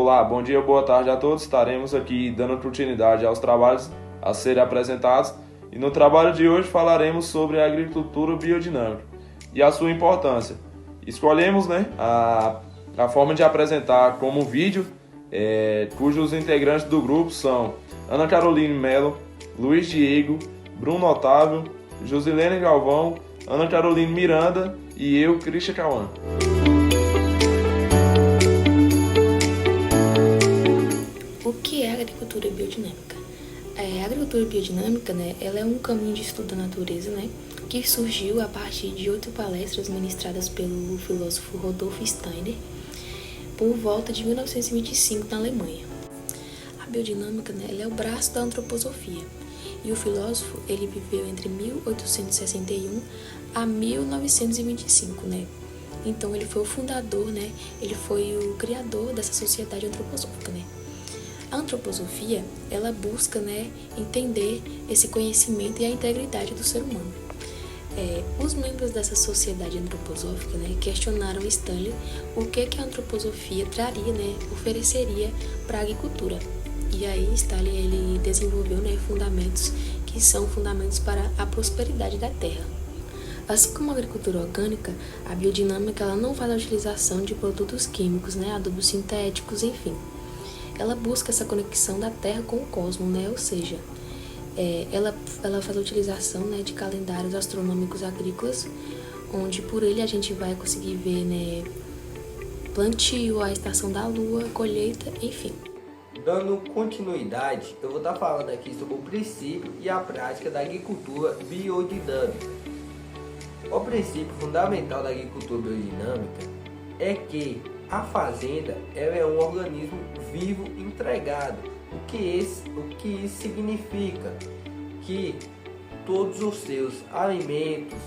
Olá, bom dia, boa tarde a todos. Estaremos aqui dando continuidade aos trabalhos a serem apresentados e no trabalho de hoje falaremos sobre a agricultura biodinâmica e a sua importância. Escolhemos a forma de apresentar como vídeo, cujos integrantes do grupo são Ana Caroline Melo, Luiz Diego, Bruno Otávio, Josilene Galvão, Ana Caroline Miranda e eu, Christian Cauã. O que é a agricultura biodinâmica? A agricultura biodinâmica, ela é um caminho de estudo da natureza, que surgiu a partir de 8 palestras ministradas pelo filósofo Rudolf Steiner por volta de 1925 na Alemanha. A biodinâmica, ela é o braço da antroposofia e o filósofo ele viveu entre 1861 a 1925, Então ele foi o fundador, ele foi o criador dessa sociedade antroposófica, A antroposofia, ela busca, entender esse conhecimento e a integridade do ser humano. Os membros dessa sociedade antroposófica, questionaram Stanley o que a antroposofia traria, ofereceria para a agricultura. E aí Stanley ele desenvolveu, fundamentos que são fundamentos para a prosperidade da terra. Assim como a agricultura orgânica, a biodinâmica ela não faz a utilização de produtos químicos, adubos sintéticos, enfim. Ela busca essa conexão da terra com o cosmos, ou seja, ela faz a utilização de calendários astronômicos agrícolas, onde por ele a gente vai conseguir ver plantio, a estação da lua, colheita, enfim. Dando continuidade, eu vou estar falando aqui sobre o princípio e a prática da agricultura biodinâmica. O princípio fundamental da agricultura biodinâmica é que a fazenda ela é um organismo vivo entregado. O que isso significa? Que todos os seus alimentos,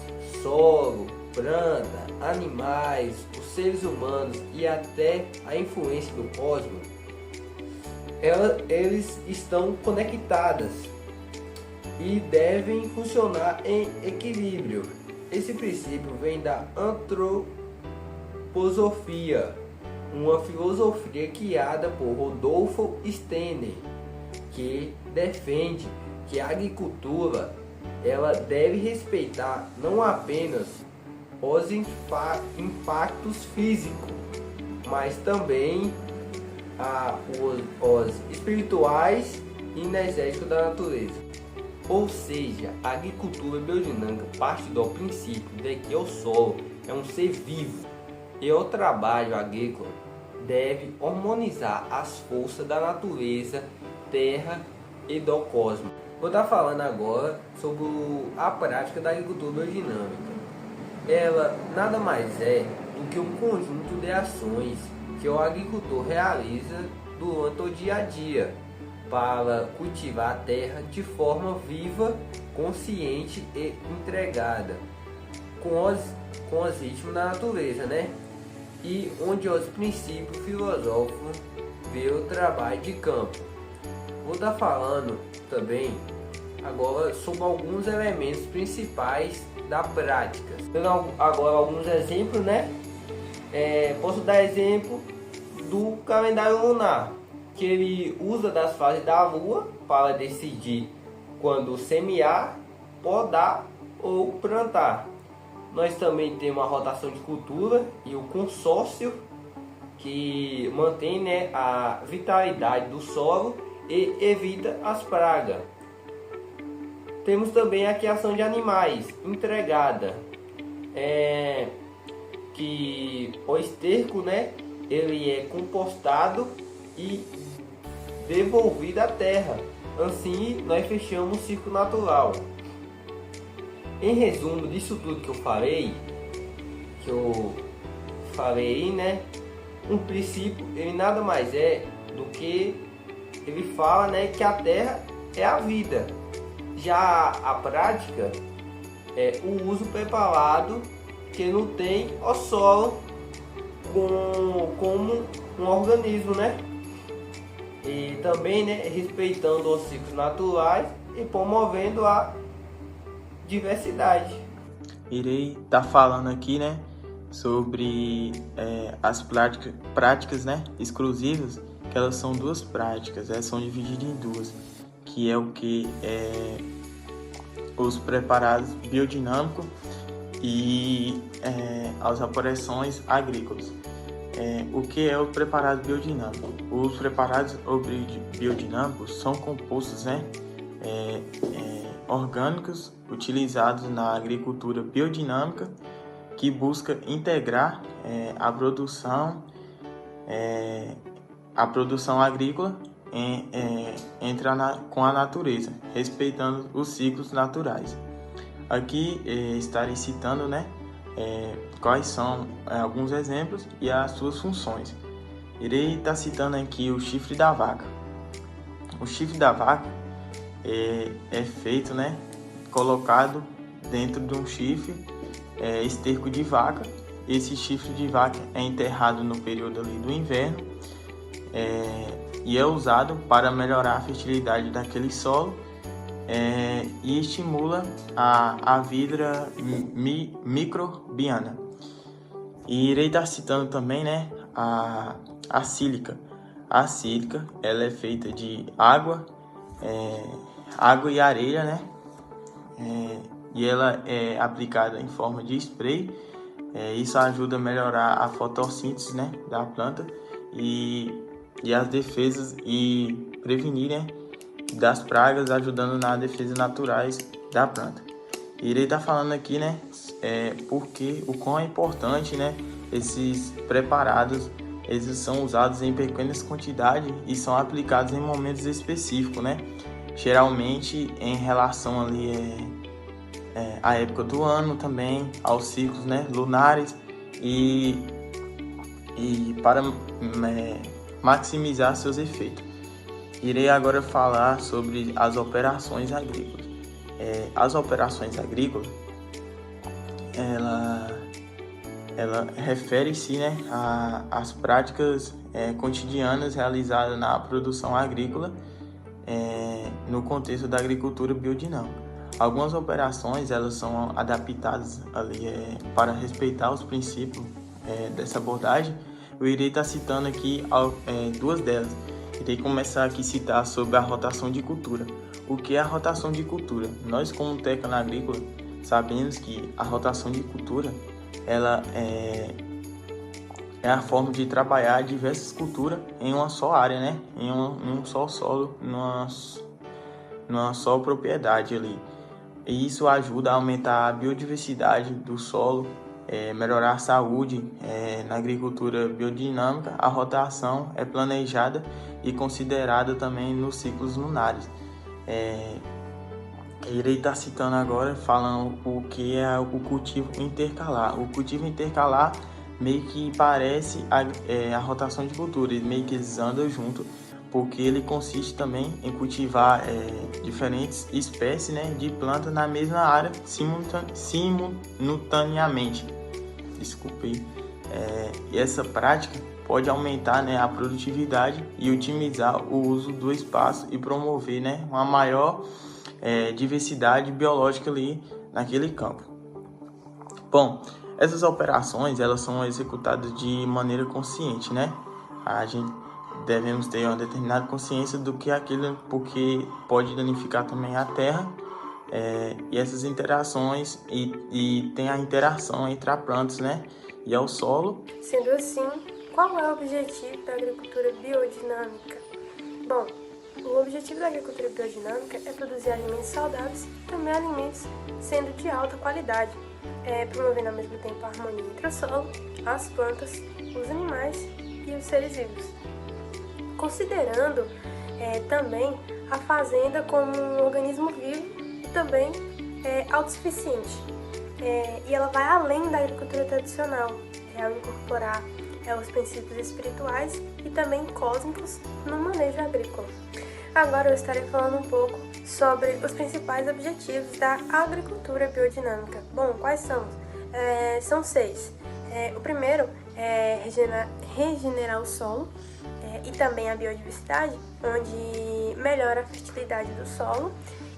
solo, planta, animais, os seres humanos e até a influência do cosmos, eles estão conectadas e devem funcionar em equilíbrio. Esse princípio vem da antroposofia, uma filosofia criada por Rudolf Steiner, que defende que a agricultura ela deve respeitar não apenas os impactos físicos, mas também os espirituais e energéticos da natureza. Ou seja, a agricultura biodinâmica parte do princípio de que o solo é um ser vivo e o trabalho agrícola deve harmonizar as forças da natureza, terra e do cosmos. Vou estar falando agora sobre a prática da agricultura biodinâmica. Ela nada mais é do que um conjunto de ações que o agricultor realiza durante o dia a dia para cultivar a terra de forma viva, consciente e entregada com os ritmos da natureza, E onde os princípios filosóficos vê o trabalho de campo. Vou estar falando também agora sobre alguns elementos principais da prática. Dando agora alguns exemplos, Posso dar exemplo do calendário lunar, que ele usa das fases da lua para decidir quando semear, podar ou plantar. Nós também temos a rotação de cultura e o consórcio, que mantém a vitalidade do solo e evita as pragas. Temos também a criação de animais entregada, que o esterco ele é compostado e devolvido à terra. Assim nós fechamos o ciclo natural. Em resumo disso tudo que eu falei, um princípio ele nada mais é do que ele fala que a terra é a vida. Já a prática é o uso preparado que não tem o solo como um organismo, E também respeitando os ciclos naturais e promovendo a diversidade. Irei estar falando aqui, sobre as práticas, exclusivas que elas são duas práticas, elas são divididas em duas, que é o que é os preparados biodinâmicos e as operações agrícolas. O que é o preparado biodinâmico? Os preparados biodinâmicos são compostos orgânicos utilizados na agricultura biodinâmica que busca integrar a produção agrícola com a natureza, respeitando os ciclos naturais. Aqui estarei citando quais são alguns exemplos e as suas funções. Irei estar citando aqui o chifre da vaca. O chifre da vaca é feito, colocado dentro de um chifre, esterco de vaca. Esse chifre de vaca é enterrado no período ali do inverno e é usado para melhorar a fertilidade daquele solo e estimula a vida microbiana. E irei estar citando também a sílica. A sílica ela é feita de água e areia, e ela é aplicada em forma de spray. Isso ajuda a melhorar a fotossíntese da planta e as defesas e prevenir das pragas, ajudando na defesa naturais da planta. Irei estar falando aqui porque o quão é importante esses preparados. Eles são usados em pequenas quantidades e são aplicados em momentos específicos, geralmente em relação ali à época do ano também, aos ciclos lunares e para maximizar seus efeitos. Irei agora falar sobre as operações agrícolas. As operações agrícolas, ela refere-se às práticas cotidianas realizadas na produção agrícola no contexto da agricultura biodinâmica. Algumas operações elas são adaptadas ali para respeitar os princípios dessa abordagem. Eu irei estar citando aqui duas delas. Irei começar aqui a citar sobre a rotação de cultura. O que é a rotação de cultura? Nós, como técnico agrícola, sabemos que a rotação de cultura ela é a forma de trabalhar diversas culturas em uma só área, em um só solo, numa só propriedade ali. E isso ajuda a aumentar a biodiversidade do solo, melhorar a saúde. Na agricultura biodinâmica, a rotação é planejada e considerada também nos ciclos lunares. Irei estar citando agora, falando o que é o cultivo intercalar. O cultivo intercalar meio que parece a rotação de cultura, meio que eles andam junto, porque ele consiste também em cultivar diferentes espécies de plantas na mesma área simultaneamente. Desculpe. E essa prática pode aumentar a produtividade e otimizar o uso do espaço e promover uma maior diversidade biológica ali naquele campo. Bom, essas operações elas são executadas de maneira consciente, A gente devemos ter uma determinada consciência do que é aquilo, porque pode danificar também a terra, e essas interações e tem a interação entre as plantas, e ao solo. Sendo assim, qual é o objetivo da agricultura biodinâmica? Bom, o objetivo da agricultura biodinâmica é produzir alimentos saudáveis e também alimentos sendo de alta qualidade, promovendo ao mesmo tempo a harmonia entre o solo, as plantas, os animais e os seres vivos. Considerando também a fazenda como um organismo vivo e também autossuficiente. E ela vai além da agricultura tradicional, ao incorporar os princípios espirituais e também cósmicos no manejo agrícola. Agora eu estarei falando um pouco sobre os principais objetivos da agricultura biodinâmica. Bom, quais são? São 6. O primeiro é regenerar o solo e também a biodiversidade, onde melhora a fertilidade do solo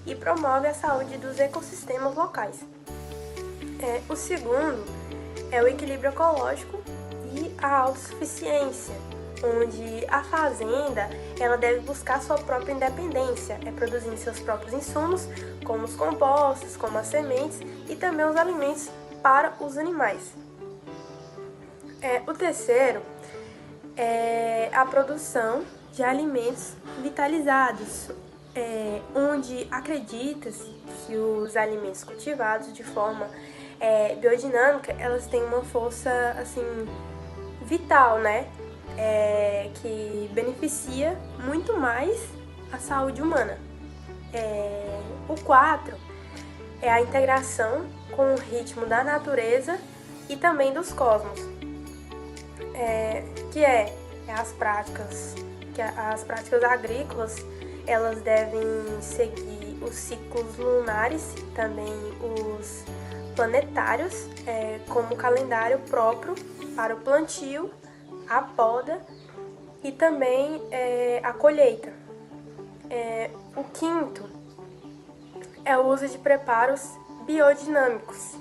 e promove a saúde dos ecossistemas locais. O segundo é o equilíbrio ecológico e a autossuficiência, onde a fazenda ela deve buscar sua própria independência, produzindo seus próprios insumos, como os compostos, como as sementes e também os alimentos para os animais. O terceiro é a produção de alimentos vitalizados, onde acredita-se que os alimentos cultivados de forma biodinâmica, elas têm uma força assim vital, né? Que beneficia muito mais a saúde humana. O 4 é a integração com o ritmo da natureza e também dos cosmos, que as práticas agrícolas, elas devem seguir os ciclos lunares, também os planetários, como calendário próprio para o plantio, a poda e também a colheita. O 5º é o uso de preparos biodinâmicos,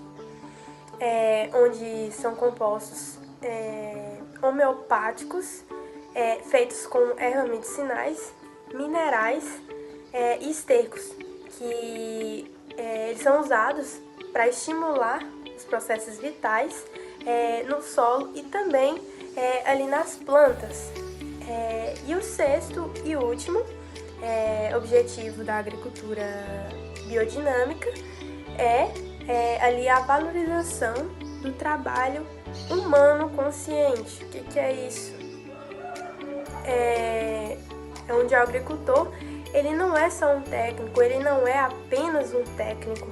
onde são compostos homeopáticos, feitos com ervas medicinais, minerais e estercos, que eles são usados para estimular os processos vitais no solo e também ali nas plantas. E o 6º e último objetivo da agricultura biodinâmica é ali a valorização do trabalho humano consciente. O que é isso? Onde o agricultor, ele não é só um técnico, ele não é apenas um técnico,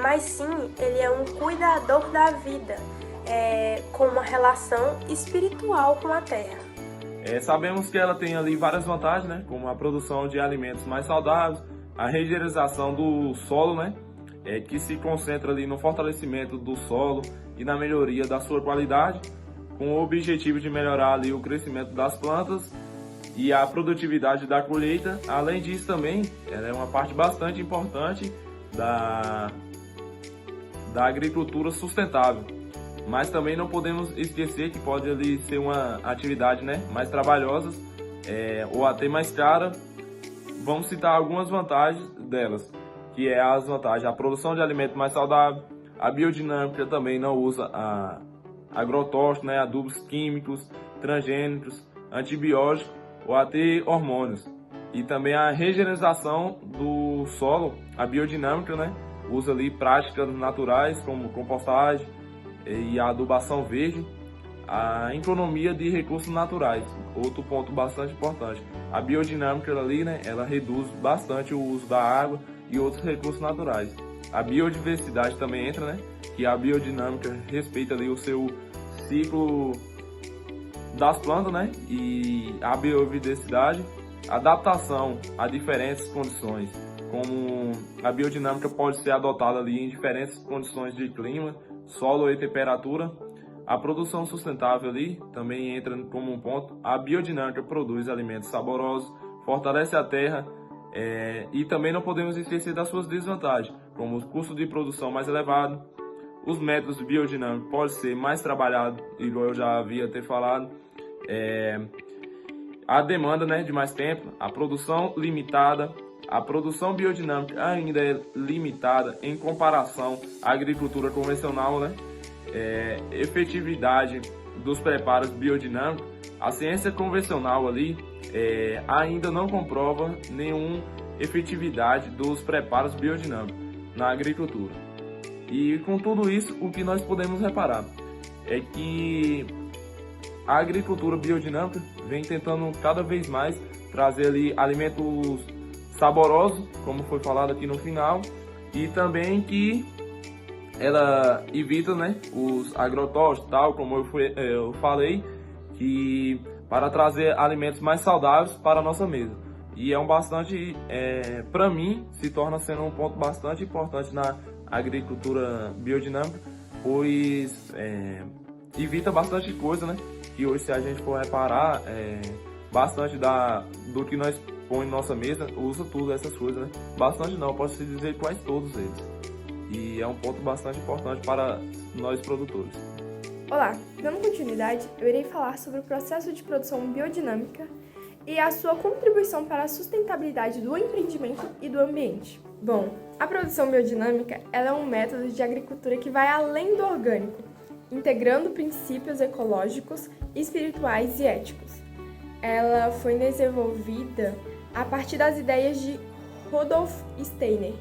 mas sim, ele é um cuidador da vida, com uma relação espiritual com a terra. Sabemos que ela tem ali várias vantagens, né? Como a produção de alimentos mais saudáveis, a regeneração do solo, né? Que se concentra ali no fortalecimento do solo e na melhoria da sua qualidade, com o objetivo de melhorar ali o crescimento das plantas e a produtividade da colheita. Além disso também, ela é uma parte bastante importante da agricultura sustentável. Mas também não podemos esquecer que pode ali ser uma atividade, né, mais trabalhosa ou até mais cara. Vamos citar algumas vantagens delas, que é as vantagens: a produção de alimento mais saudável, a biodinâmica também não usa agrotóxicos, né, adubos químicos, transgênicos, antibióticos ou até hormônios. E também a regeneração do solo, a biodinâmica, né, usa ali práticas naturais como compostagem e a adubação verde, a economia de recursos naturais. Outro ponto bastante importante, a biodinâmica ali, né, ela reduz bastante o uso da água e outros recursos naturais. A biodiversidade também entra, né, que a biodinâmica respeita ali o seu ciclo das plantas, né, e a biodiversidade, adaptação a diferentes condições, como a biodinâmica pode ser adotada ali em diferentes condições de clima, solo e temperatura. A produção sustentável ali também entra como um ponto. A biodinâmica produz alimentos saborosos, fortalece a terra, e também não podemos esquecer das suas desvantagens, como o custo de produção mais elevado. Os métodos biodinâmicos podem ser mais trabalhados, igual eu já havia ter falado. A demanda, né, de mais tempo, a produção limitada. A produção biodinâmica ainda é limitada em comparação à agricultura convencional, né? Efetividade dos preparos biodinâmicos. A ciência convencional ali ainda não comprova nenhuma efetividade dos preparos biodinâmicos na agricultura. E com tudo isso, o que nós podemos reparar é que a agricultura biodinâmica vem tentando cada vez mais trazer ali alimentos saborosos, como foi falado aqui no final, e também que ela evita, né, os agrotóxicos, tal como eu falei, que para trazer alimentos mais saudáveis para a nossa mesa. E para mim, se torna sendo um ponto bastante importante na agricultura biodinâmica, pois evita bastante coisa, né? Que hoje, se a gente for reparar, bastante do que nós põe em nossa mesa, usa tudo essas coisas, né? Bastante não, posso dizer quase todos eles. E é um ponto bastante importante para nós produtores. Olá, dando continuidade, eu irei falar sobre o processo de produção biodinâmica e a sua contribuição para a sustentabilidade do empreendimento e do ambiente. Bom, a produção biodinâmica ela é um método de agricultura que vai além do orgânico, integrando princípios ecológicos, espirituais e éticos. Ela foi desenvolvida a partir das ideias de Rudolf Steiner,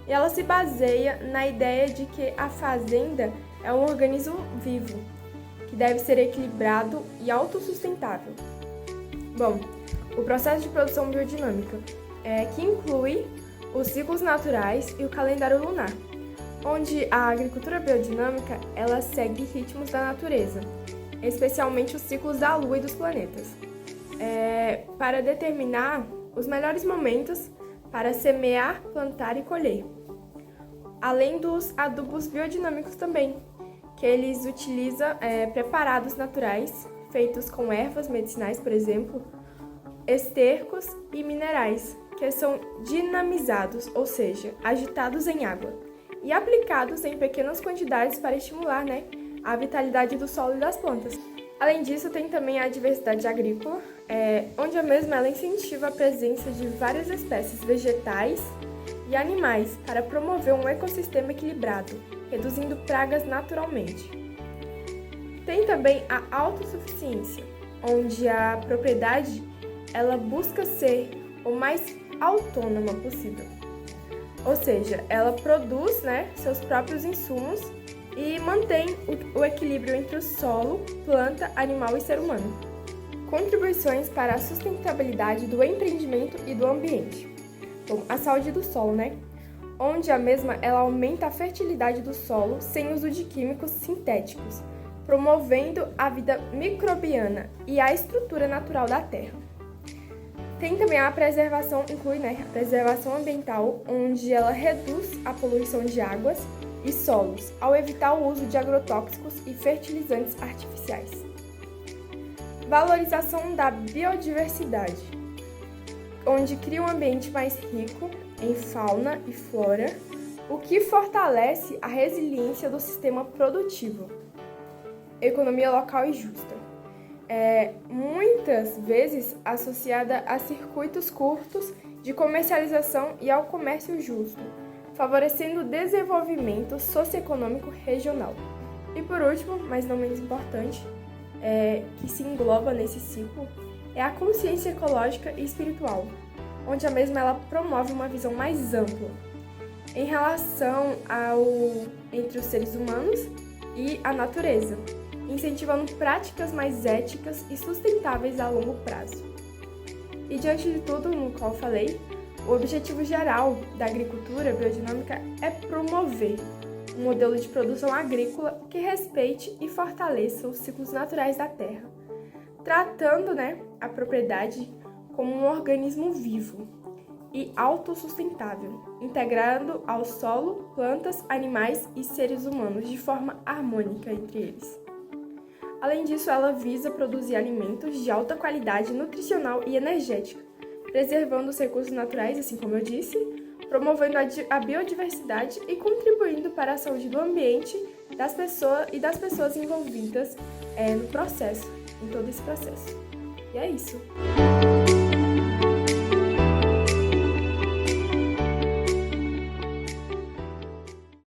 e ela se baseia na ideia de que a fazenda é um organismo vivo, que deve ser equilibrado e autossustentável. Bom, o processo de produção biodinâmica que inclui os ciclos naturais e o calendário lunar, onde a agricultura biodinâmica ela segue ritmos da natureza, especialmente os ciclos da Lua e dos planetas, para determinar os melhores momentos para semear, plantar e colher. Além dos adubos biodinâmicos também, que eles utilizam preparados naturais, feitos com ervas medicinais, por exemplo, estercos e minerais, que são dinamizados, ou seja, agitados em água, e aplicados em pequenas quantidades para estimular a vitalidade do solo e das plantas. Além disso, tem também a diversidade agrícola, onde a mesma ela incentiva a presença de várias espécies vegetais e animais para promover um ecossistema equilibrado, reduzindo pragas naturalmente. Tem também a autossuficiência, onde a propriedade ela busca ser o mais autônoma possível. Ou seja, ela produz seus próprios insumos e mantém o equilíbrio entre o solo, planta, animal e ser humano. Contribuições para a sustentabilidade do empreendimento e do ambiente. Bom, a saúde do solo, onde a mesma ela aumenta a fertilidade do solo sem uso de químicos sintéticos, promovendo a vida microbiana e a estrutura natural da terra. Tem também a preservação, inclui a preservação ambiental, onde ela reduz a poluição de águas e solos, ao evitar o uso de agrotóxicos e fertilizantes artificiais. Valorização da biodiversidade, onde cria um ambiente mais rico em fauna e flora, o que fortalece a resiliência do sistema produtivo. Economia local e justa. Muitas vezes associada a circuitos curtos de comercialização e ao comércio justo, favorecendo o desenvolvimento socioeconômico regional. E por último, mas não menos importante, que se engloba nesse ciclo, é a consciência ecológica e espiritual, onde a mesma ela promove uma visão mais ampla em relação entre os seres humanos e a natureza, incentivando práticas mais éticas e sustentáveis a longo prazo. E diante de tudo no qual eu falei, o objetivo geral da agricultura biodinâmica é promover um modelo de produção agrícola que respeite e fortaleça os ciclos naturais da terra, tratando a propriedade como um organismo vivo e autossustentável, integrando ao solo, plantas, animais e seres humanos de forma harmônica entre eles. Além disso, ela visa produzir alimentos de alta qualidade nutricional e energética, preservando os recursos naturais, assim como eu disse, promovendo a biodiversidade e contribuindo para a saúde do ambiente das pessoas envolvidas no processo, em todo esse processo. E é isso.